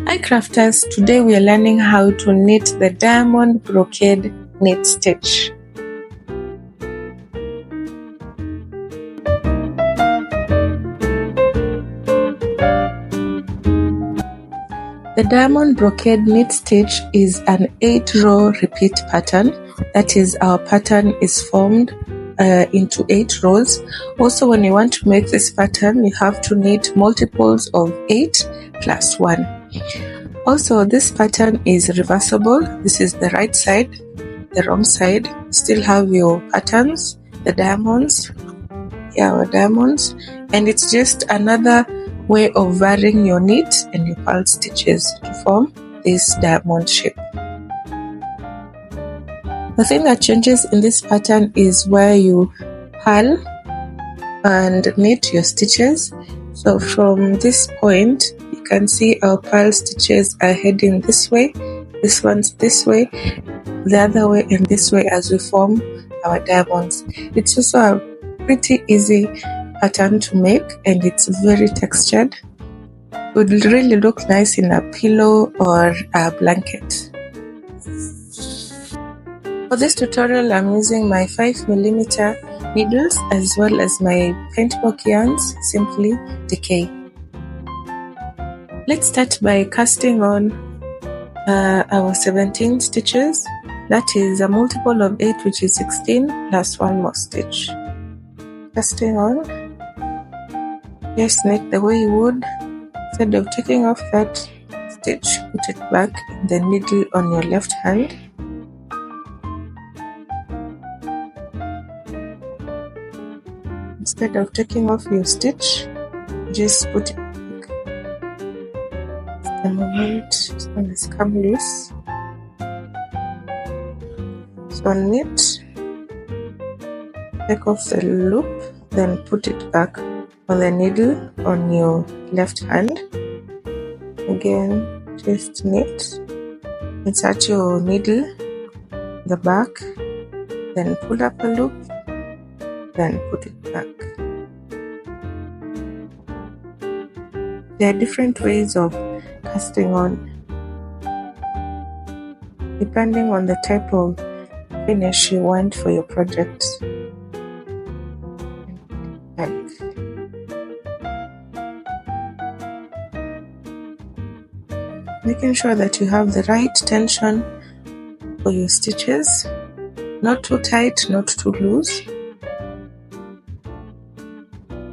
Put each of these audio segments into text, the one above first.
Hi crafters, today we are learning how to knit the diamond brocade knit stitch. The diamond brocade knit stitch is an 8-row repeat pattern. That is, our pattern is formed into 8 rows. Also, when you want to make this pattern, you have to knit multiples of 8 plus 1. Also, this pattern is reversible. This is the right side, the wrong side. You still have your patterns, the diamonds, here are diamonds, and it's just another way of varying your knit and your purl stitches to form this diamond shape. The thing that changes in this pattern is where you purl and knit your stitches. So from this point, you can see our purl stitches are heading this way, this one's this way, the other way, and this way as we form our diamonds. It's also a pretty easy pattern to make, and it's very textured. It would really look nice in a pillow or a blanket. For this tutorial, I'm using my 5mm needles as well as my paintbox yarns, simply decay. Let's start by casting on our 17 stitches. That is a multiple of 8, which is 16, plus 1 more stitch. Casting on, just knit the way you would. Instead of taking off that stitch, put it back in the needle on your left hand. Instead of taking off your stitch, just put it back. The moment it's going to come loose. So knit, take off the loop, then put it back on the needle on your left hand. Again, just knit, insert your needle in the back, then pull up a loop, then put it back. There are different ways of casting on, depending on the type of finish you want for your project. Making sure that you have the right tension for your stitches, not too tight, not too loose.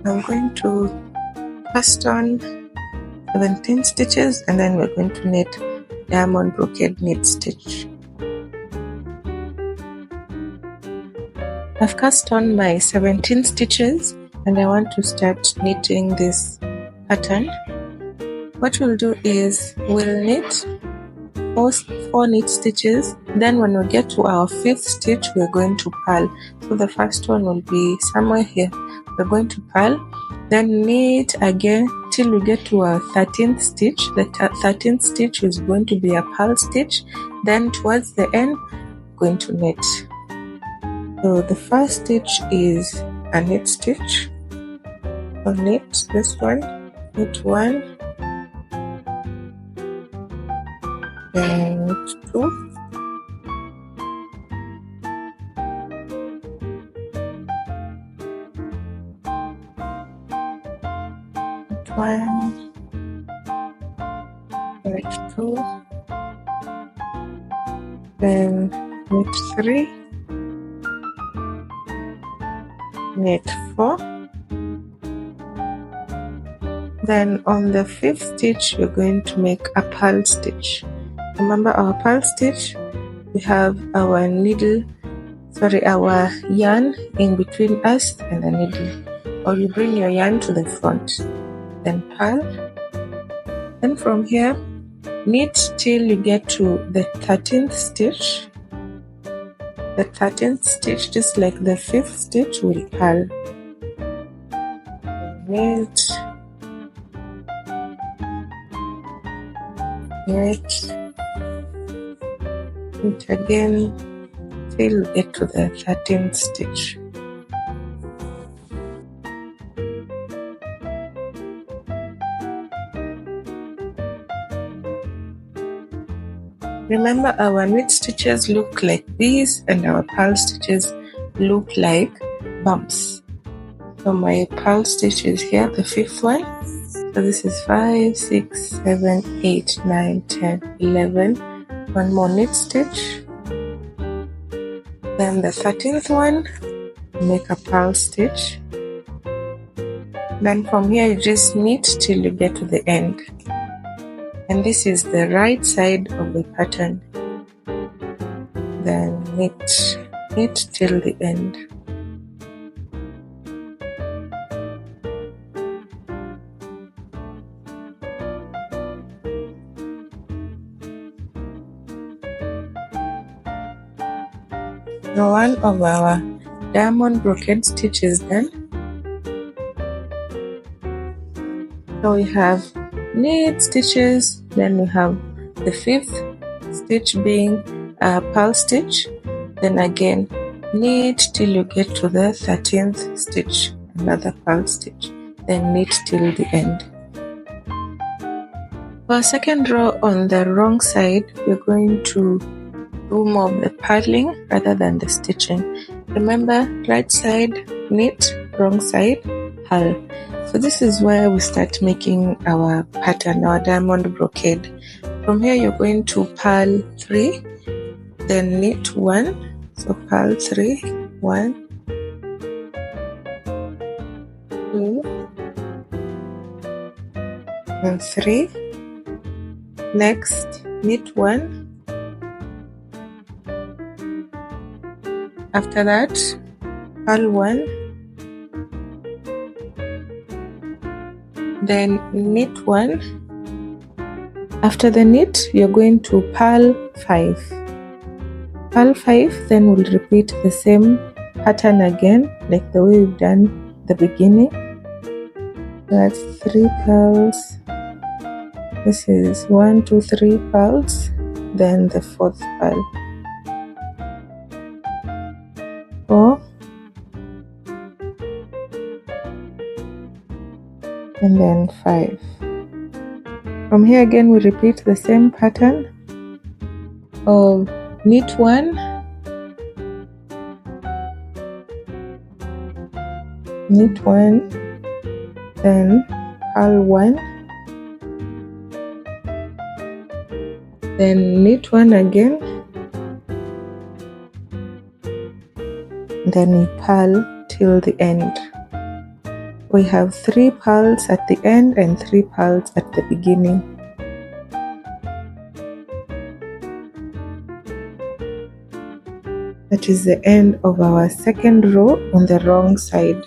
I'm going to cast on 17 stitches, and then we're going to knit diamond brocade knit stitch. I've cast on my 17 stitches, and I want to start knitting this pattern. What we'll do is we'll knit 4 knit stitches, then when we get to our 5th stitch, we're going to purl. So the first one will be somewhere here. We're going to purl, then knit again till we get to our 13th stitch. The 13th stitch is going to be a purl stitch, then towards the end, we're going to knit. So the first stitch is a knit stitch. So knit this one, knit 1, and 2, knit 1, knit 2, then knit 3, knit 4. Then on the 5th stitch, we're going to make a purl stitch. Remember our purl stitch, we have our our yarn in between us and the needle, or you bring your yarn to the front, then purl. Then from here, knit till you get to the 13th stitch. The 13th stitch, just like the 5th stitch, will purl. Knit, knit, knit again till you get to the 13th stitch. Remember, our knit stitches look like these and our purl stitches look like bumps. So my purl stitch is here, the 5th one. So this is 5, 6, 7, 8, 9, 10, 11. One more knit stitch. Then the 13th one, make a purl stitch. Then from here you just knit till you get to the end. And this is the right side of the pattern. Then knit till the end. Now one of our diamond brocade stitches done. So we have knit stitches, then we have the 5th stitch being a purl stitch, then again knit till you get to the 13th stitch, another purl stitch, then knit till the end. For our second row on the wrong side, we're going to do more of the purling rather than the stitching. Remember, right side knit, wrong side purl. So this is where we start making our pattern, our diamond brocade. From here you're going to purl 3, then knit 1. So purl 3, 1, 2, and 3. Next, knit 1. After that, purl 1. Then knit 1. After the knit, you're going to purl 5. Purl 5, then we'll repeat the same pattern again, like the way we've done the beginning. That's 3 purls. This is 1, 2, 3 purls, then the 4th purl. 4, and then 5. From here again we repeat the same pattern of knit 1, knit 1, then purl 1, then knit 1 again, then we purl till the end. We have 3 purls at the end and 3 purls at the beginning. That is the end of our second row on the wrong side.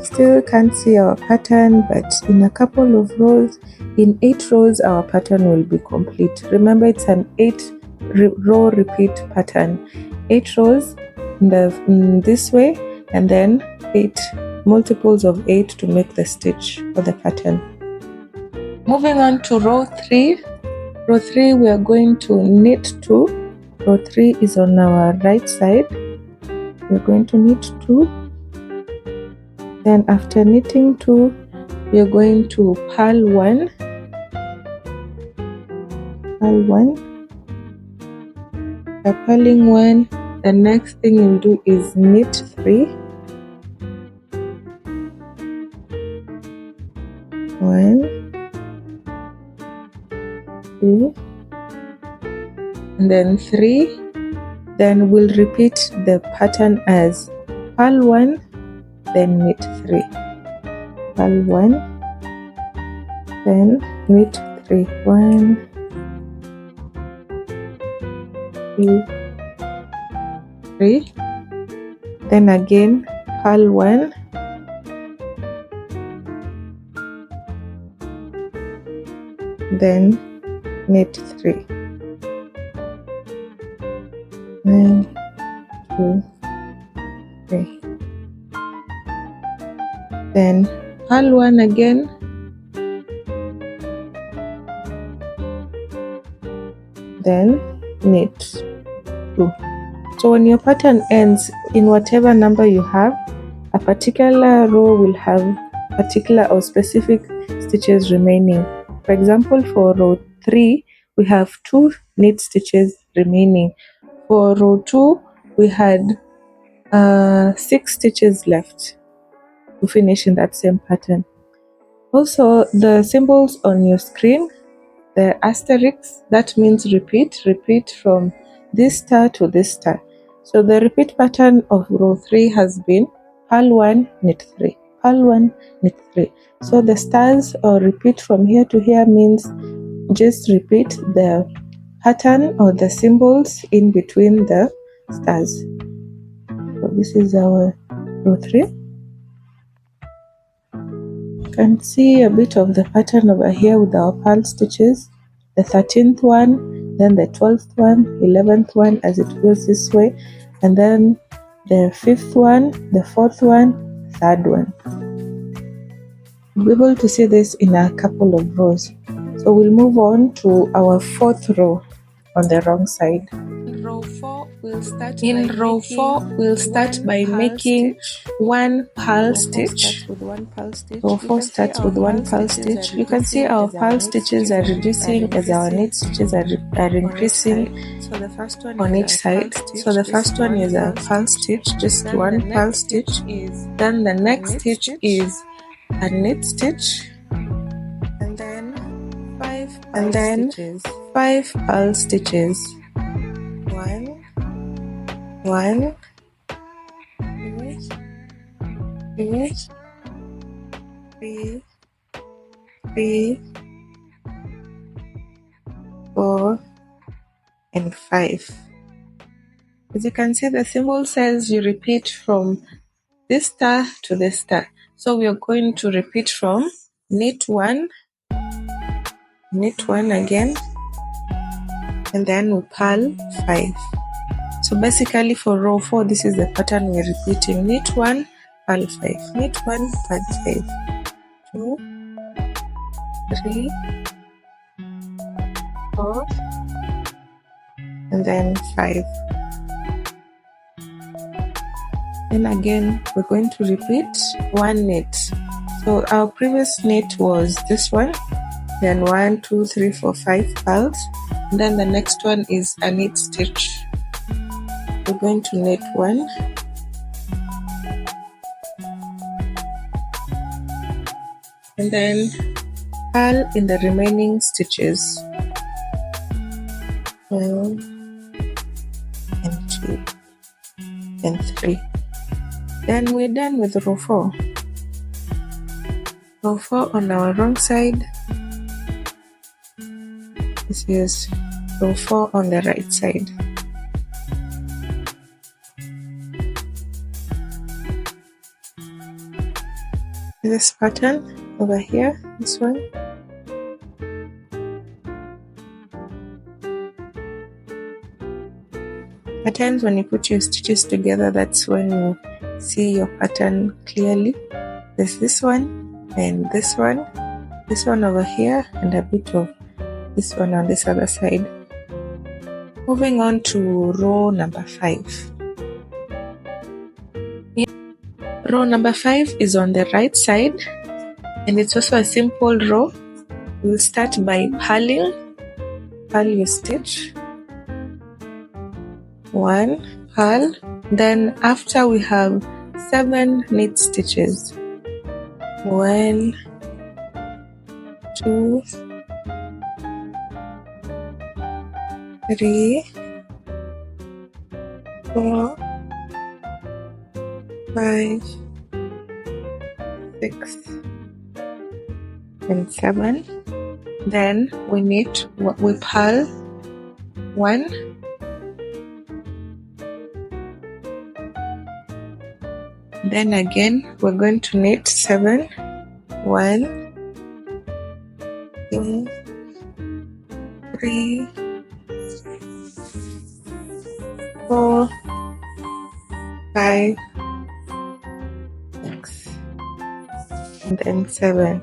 Still can't see our pattern, but in a couple of rows, in 8 rows, our pattern will be complete. Remember, it's an 8 row repeat pattern. 8 rows in this way, and then 8 multiples of 8 to make the stitch for the pattern. Moving on to row 3. Row 3, we are going to knit 2. Row 3 is on our right side. We're going to knit 2. Then after knitting 2, we are going to purl 1. Purl 1. After purling 1, the next thing you'll do is knit 3. 1, 2, and then 3. Then we'll repeat the pattern as purl 1, then knit 3. Purl 1, then knit 3. 1, 2, 3. Then again purl 1, then knit 3. 1, 2, 3. Then purl 1 again, then knit 2. So when your pattern ends, in whatever number you have, a particular row will have particular or specific stitches remaining. For example, for row 3 we have 2 knit stitches remaining. For row 2 we had 6 stitches left to finish in that same pattern. Also, the symbols on your screen, the asterisk, that means repeat from this star to this star. So the repeat pattern of row 3 has been purl 1, knit 3, purl 1, knit 3. So the stars or repeat from here to here means just repeat the pattern or the symbols in between the stars. So this is our row 3. You can see a bit of the pattern over here with our purl stitches, the 13th one, then the 12th one, 11th one as it goes this way, and then the 5th one, the 4th one, 3rd one. You'll be able to see this in a couple of rows. So we'll move on to our 4th row on the wrong side. In row 4 we'll start by making one purl stitch. Row 4 starts with one purl stitch. You can see our purl stitches are reducing as our knit stitches are increasing on each side. So the first one is a purl stitch, just one purl stitch. Then the next stitch is a knit stitch, and then 5 purl stitches. 1, 2, 3, 4, and 5. As you can see, the symbol says you repeat from this star to this star. So we are going to repeat from knit 1 again, and then we purl 5. So basically for row 4, this is the pattern we're repeating: knit 1, purl 5, knit 1, purl 5, 2, 3, 4, and then 5. Then again we're going to repeat one knit. So our previous knit was this one, then 1, 2, 3, 4, 5 purls, and then the next one is a knit stitch. We're going to knit 1, and then purl in the remaining stitches. 1 and 2 and 3. Then we're done with row 4. Row 4 on our wrong side. This is row 4 on the right side. This pattern over here, this one. At times when you put your stitches together, that's when you see your pattern clearly. There's this one and this one over here, and a bit of this one on this other side. Moving on to row number 5. Row number 5 is on the right side, and it's also a simple row. We'll start by purl your stitch. 1 purl, then after we have 7 knit stitches. 1, 2, 3, 4, 5, 6, and 7. Then we purl 1, then again we're going to knit 7. 1, 2, 3, 4, 5, 6, and then 7.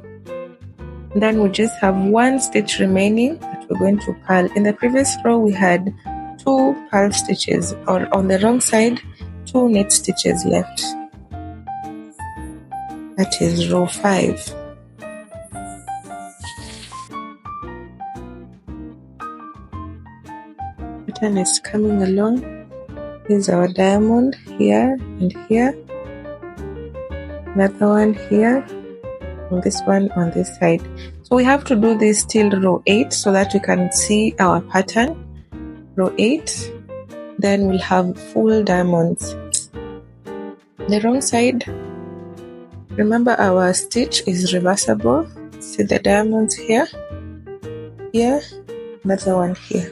And then we just have 1 stitch remaining that we're going to purl. In the previous row we had 2 purl stitches, or on the wrong side 2 knit stitches left. That is row 5. pattern is coming along. Here's our diamond here and here, another one here, and this one on this side. So we have to do this till row 8 so that we can see our pattern. Row 8, then we'll have full diamonds. The wrong side, remember our stitch is reversible. See the diamonds here, another one here.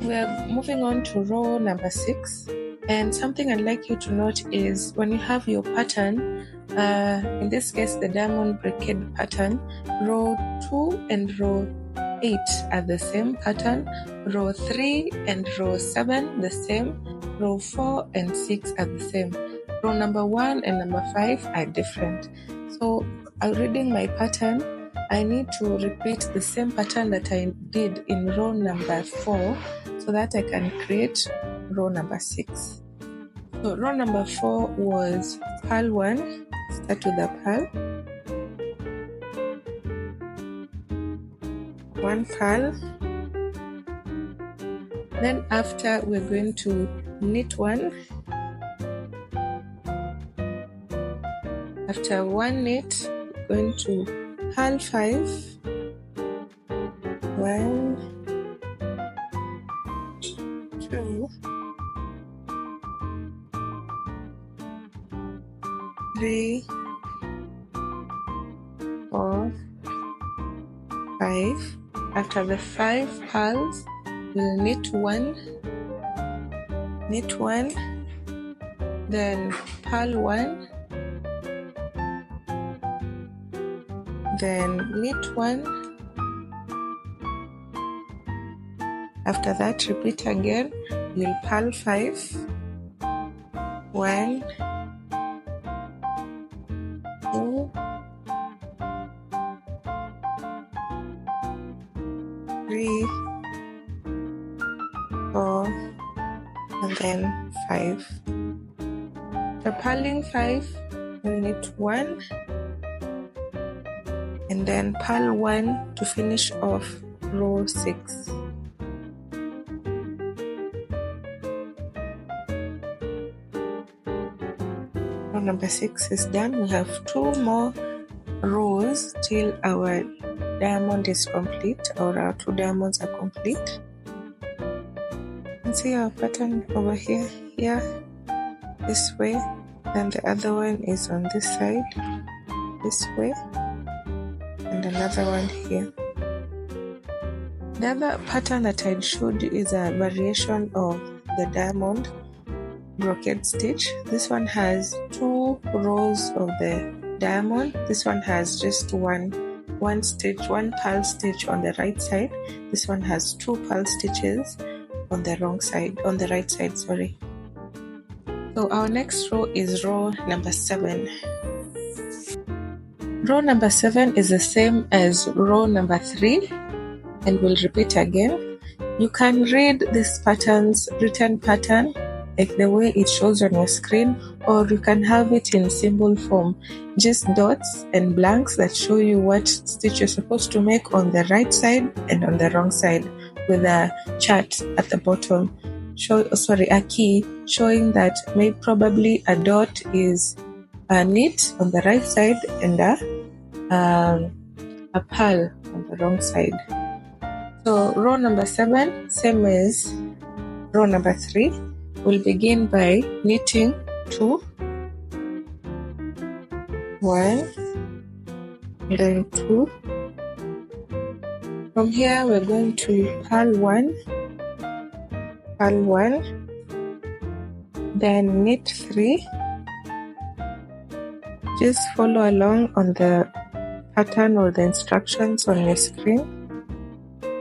We are moving on to row number 6, and something I'd like you to note is when you have your pattern, in this case the diamond brocade pattern, row 2 and row 8 are the same pattern, row 3 and row 7 the same, row 4 and 6 are the same, row number 1 and number 5 are different. So reading my pattern, I need to repeat the same pattern that I did in row number 4 so that I can create row number 6. So row number 4 was purl 1, start with the purl, 1 purl, then after we're going to knit 1, after 1 knit we're going to purl 5, 1, 2, 3, 4, 5. After the 5 purls, we'll knit 1, then purl 1, then knit 1. After that, repeat again. You'll purl 5, 1, 2, 3, 4, and then 5. After purling 5, we'll knit 1, and then purl 1 to finish off row 6. Row number 6 is done. We have 2 more rows till our diamond is complete, or our 2 diamonds are complete. You can see our pattern over here, this way, and the other one is on this side, this way, and another one here. The other pattern that I showed you is a variation of the diamond brocade stitch. This one has 2 rows of the diamond. This one has just one stitch, 1 purl stitch on the right side. This one has 2 purl stitches on the right side, sorry. So our next row is row number 7. Row number 7 is the same as row number 3, and we'll repeat again. You can read this written pattern like the way it shows on your screen, or you can have it in symbol form, just dots and blanks that show you what stitch you're supposed to make on the right side and on the wrong side, with a chart at the bottom, a key showing that probably a dot is a knit on the right side and a purl on the wrong side. So row number 7, same as row number 3, we'll begin by knitting 2, 1, then 2. From here we're going to purl 1, then knit 3. Just follow along on the pattern or the instructions on your screen.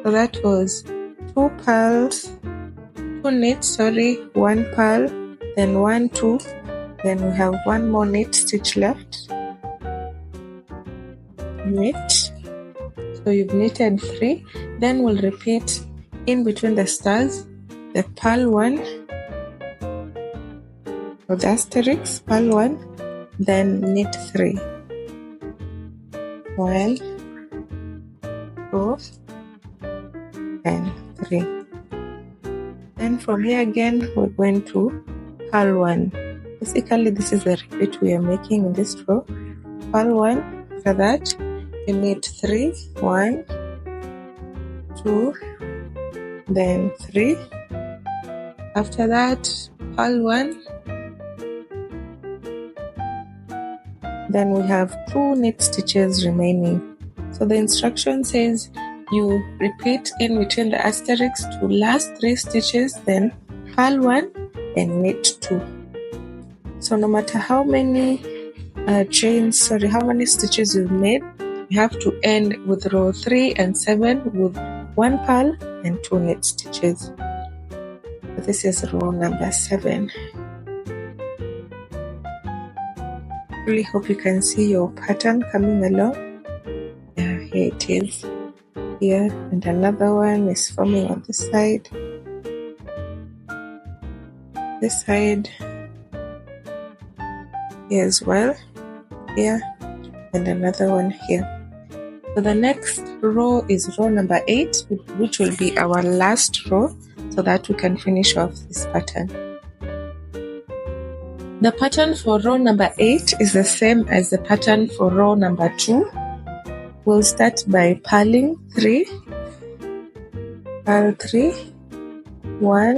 So that was 2 knits, 1 purl, then 1, 2, then we have 1 more knit stitch left, knit. So you've knitted 3, then we'll repeat in between the stars, the purl 1, or the asterisk, purl 1, then knit 3, 1, 2, and 3. Then from here again, we're going to purl 1. Basically, this is the repeat we are making in this row. Purl 1. After that, you knit 3, 1, 2, then 3. After that, purl 1. Then we have 2 knit stitches remaining. So the instruction says you repeat in between the asterisks to last 3 stitches, then purl 1 and knit 2. So no matter how many how many stitches you've made, you have to end with row 3 and 7 with 1 purl and 2 knit stitches. So this is row number 7. Really hope you can see your pattern coming along. Yeah, here it is. Here, and another one is forming on this side. This side here as well. Here, and another one here. So the next row is row number 8, which will be our last row, so that we can finish off this pattern. The pattern for row number 8 is the same as the pattern for row number 2. We'll start by purling 3, purl 3, 1,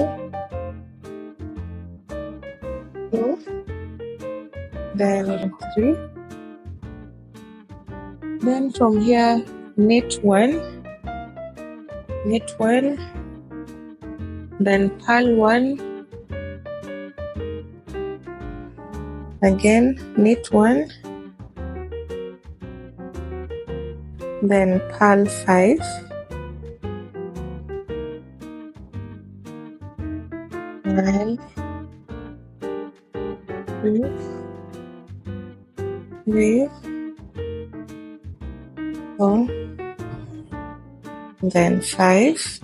2, then 3. Then from here, knit 1, then purl 1, again knit 1, then purl 5, and 2, 3, 4, then 5.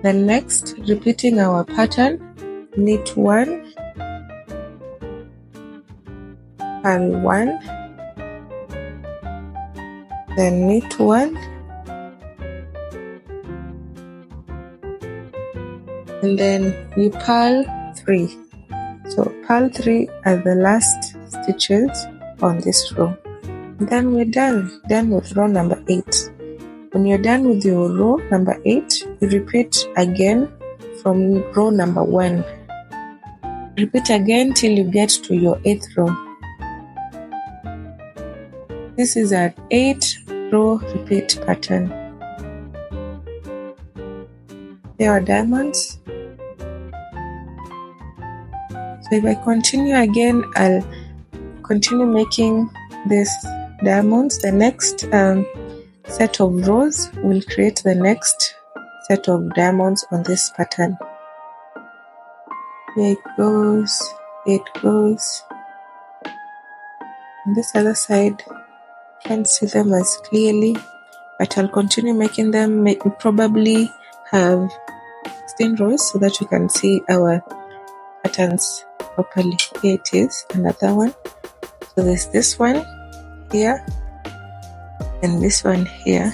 Then next, repeating our pattern, knit 1, purl 1, then knit 1, and then you purl 3. So purl 3 are the last stitches on this row. Then we're done with row number 8. When you're done with your row number 8, you repeat again from row number 1. Repeat again till you get to your 8th row. This is an 8-row repeat pattern. There are diamonds. So if I continue again, I'll continue making these diamonds. The next set of rows will create the next set of diamonds on this pattern. Here it goes, here it goes. On this other side, can't see them as clearly, but I'll continue making them. Probably have 16 rows so that you can see our patterns properly. Here it is, another one. So there's this one here and this one here.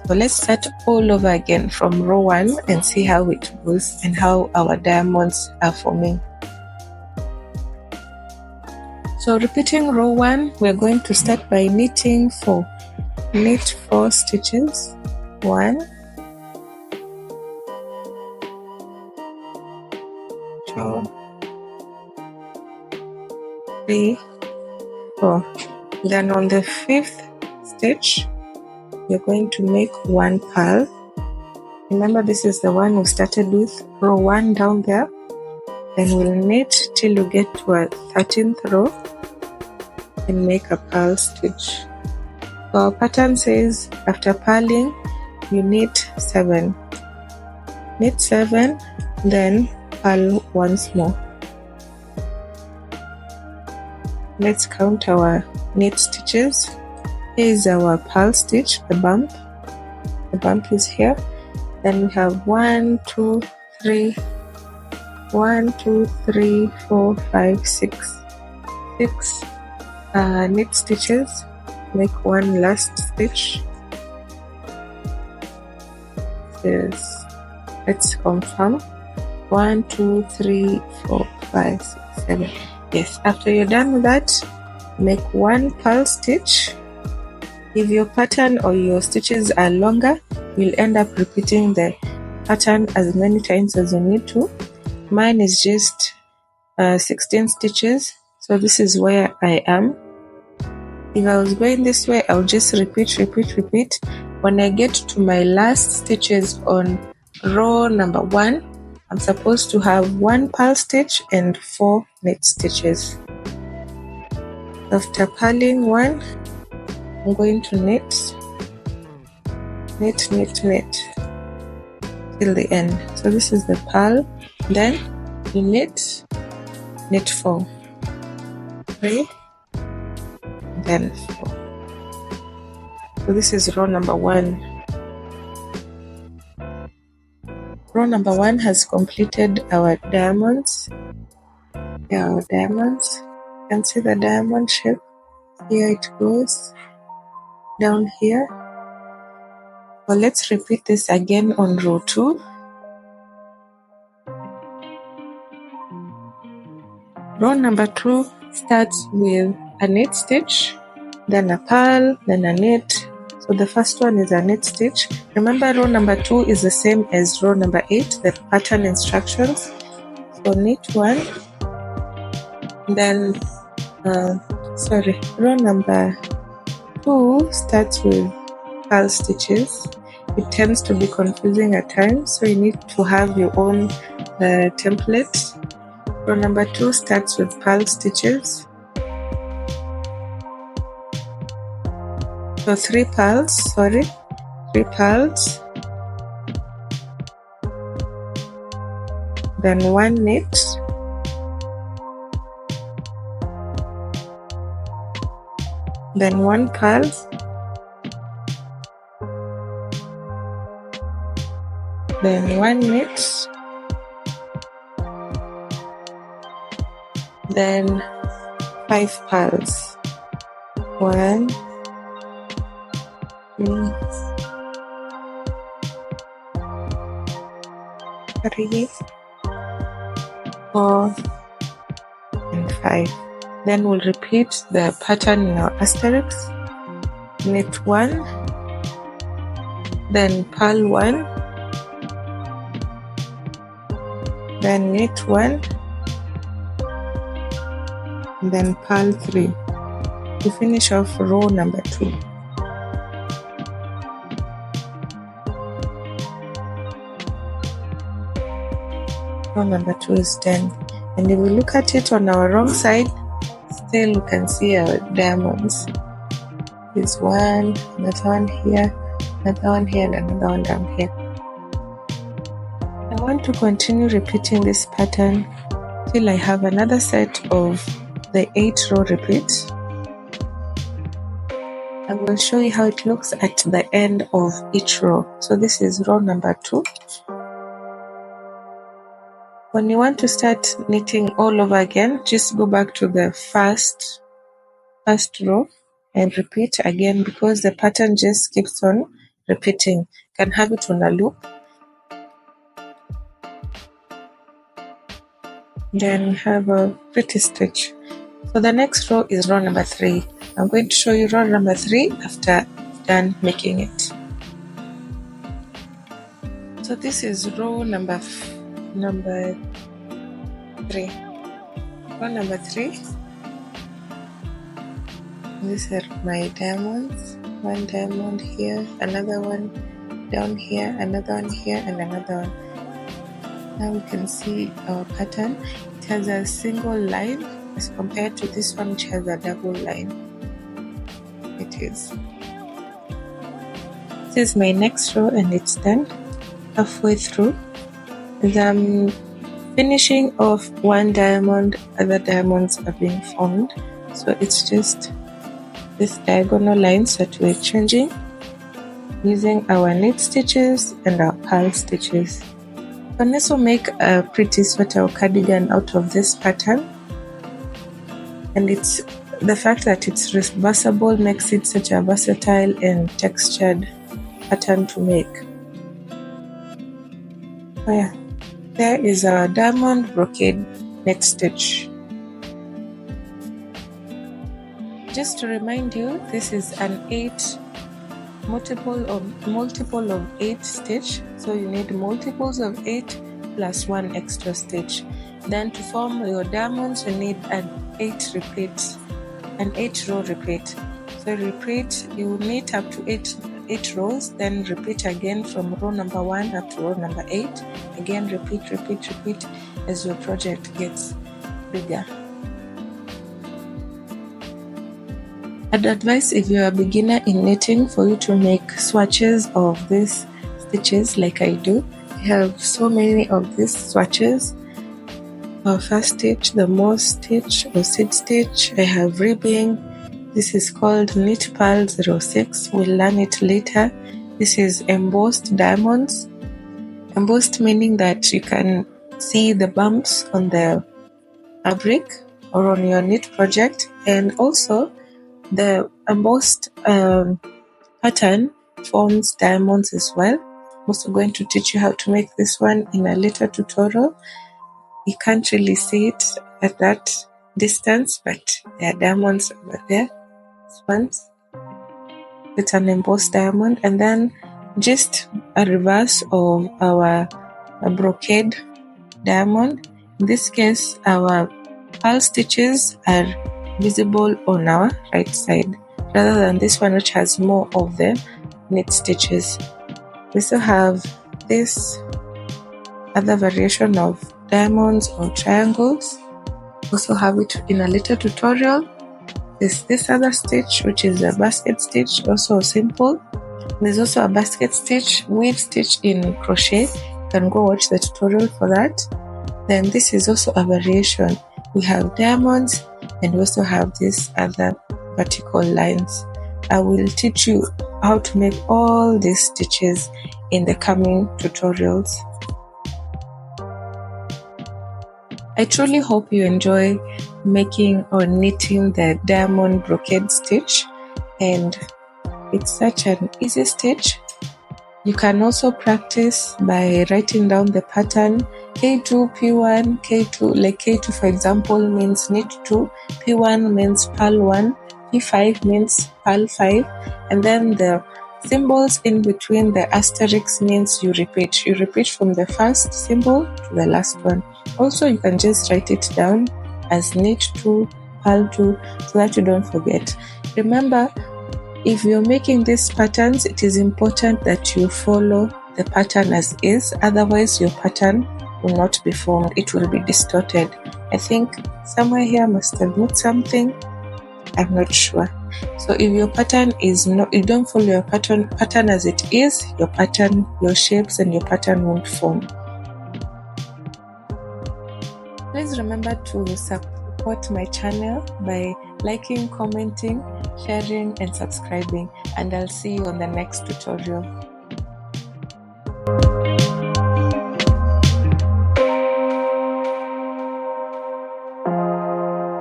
So let's start all over again from row 1 and see how it goes and how our diamonds are forming. So repeating row 1, we're going to start by knitting 4. Knit 4 stitches. 1, 2, 3, 4. Then on the 5th stitch, you're going to make 1 purl. Remember, this is the one we started with, row 1 down there. Then we'll knit till you get to a 13th row and make a purl stitch. So our pattern says after purling, you knit 7. Knit 7, then purl once more. Let's count our knit stitches. Here is our purl stitch, the bump. The bump is here. Then we have 1, 2, 3, 1, 2, 3, 4, 5, 6. 6 knit stitches. Make one last stitch. is, let's confirm, 1 2 3 4 5 6 7. Yes, after you're done with that, make one purl stitch. If your pattern or your stitches are longer, you'll end up repeating the pattern as many times as you need to. Mine is just 16 stitches, so this is where I am. If I was going this way, I'll just repeat. When I get to my last stitches on row number 1, I'm supposed to have 1 purl stitch and 4 knit stitches. After purling 1, I'm going to knit till the end. So this is the purl, then you knit 4, 3, then 4. So this is row number 1. Row number 1 has completed our diamonds. Here are our diamonds. You can see the diamond shape. Here it goes down here. Well, let's repeat this again on row 2. Row number 2 starts with a knit stitch, then a purl, then a knit. So the first one is a knit stitch. Remember, row number 2 is the same as row number 8, the pattern instructions. So knit 1, then row number 2 starts with purl stitches. It tends to be confusing at times, so you need to have your own template. Row number 2 starts with purl stitches. So 3 purls, then 1 knit, then 1 purl, then 1 knit, then 5 purls. 1 2 3 4 and 5. Then we'll repeat the pattern in our asterisk. Knit 1, then purl 1, then knit 1, and then purl 3 to finish off row number 2. Row number 2 is done, and if we look at it on our wrong side, still you can see our diamonds. There's one, another one here, another one here, and another one down here. I want to continue repeating this pattern till I have another set of the 8 row repeats. I will show you how it looks at the end of each row. So this is row number 2. When you want to start knitting all over again, just go back to the first row and repeat again, because the pattern just keeps on repeating. You can have it on a loop. Then have a pretty stitch. So the next row is row number 3. I'm going to show you row number 3 after done making it. So this is row number 3. Row number 3. These are my diamonds. One diamond here, another one down here, another one here, and another one. Now we can see our pattern. It has a single line as compared to this one, which has a double line. It is. This is my next row, and it's done. Halfway through, as I'm finishing off one diamond, other diamonds are being formed. So it's just this diagonal lines that we're changing using our knit stitches and our purl stitches. You can also make a pretty sweater or cardigan out of this pattern, and it's the fact that it's reversible makes it such a versatile and textured pattern to make. Oh yeah, there is our diamond brocade net stitch. Just to remind you, this is an multiple of 8 stitch, so you need multiples of 8 plus 1 extra stitch. Then to form your diamonds, you need an 8 row repeat. So repeat, you knit up to 8 rows, then repeat again from row number 1 up to row number 8. Again repeat as your project gets bigger. I'd advise, if you're a beginner in knitting, for you to make swatches of these stitches like I do. I have so many of these swatches. Our first stitch, the Moss stitch or seed stitch. I have ribbing. This is called knit purl 06. We'll learn it later. This is embossed diamonds. Embossed meaning that you can see the bumps on the fabric or on your knit project, and also the embossed pattern forms diamonds as well. I'm also going to teach you how to make this one in a later tutorial. You can't really see it at that distance, but there are diamonds over there. This one, it's an embossed diamond, and then just a reverse of our brocade diamond. In this case, our purl stitches are visible on our right side, rather than this one which has more of the knit stitches. We also have this other variation of diamonds or triangles. Also have it in a later tutorial. This other stitch, which is a basket stitch, also simple. There's also a basket stitch, weave stitch in crochet. You can go watch the tutorial for that. Then this is also a variation. We have diamonds, and we also have these other vertical lines. I will teach you how to make all these stitches in the coming tutorials. I truly hope you enjoy making or knitting the diamond brocade stitch, and it's such an easy stitch. You can also practice by writing down the pattern. K2, P1, K2, like K2 for example means knit 2, P1 means purl 1, P5 means purl 5, and then the symbols in between the asterisks means you repeat. You repeat from the first symbol to the last one. Also, you can just write it down as knit 2, purl 2, so that you don't forget. Remember, if you're making these patterns, it is important that you follow the pattern as is, otherwise your pattern will not be formed. It will be distorted. I think somewhere here must have moved something. I'm not sure. So if your pattern is not, you don't follow your pattern as it is, your shapes and your pattern won't form. Please remember to support my channel by liking, commenting, sharing and subscribing, and I'll see you on the next tutorial.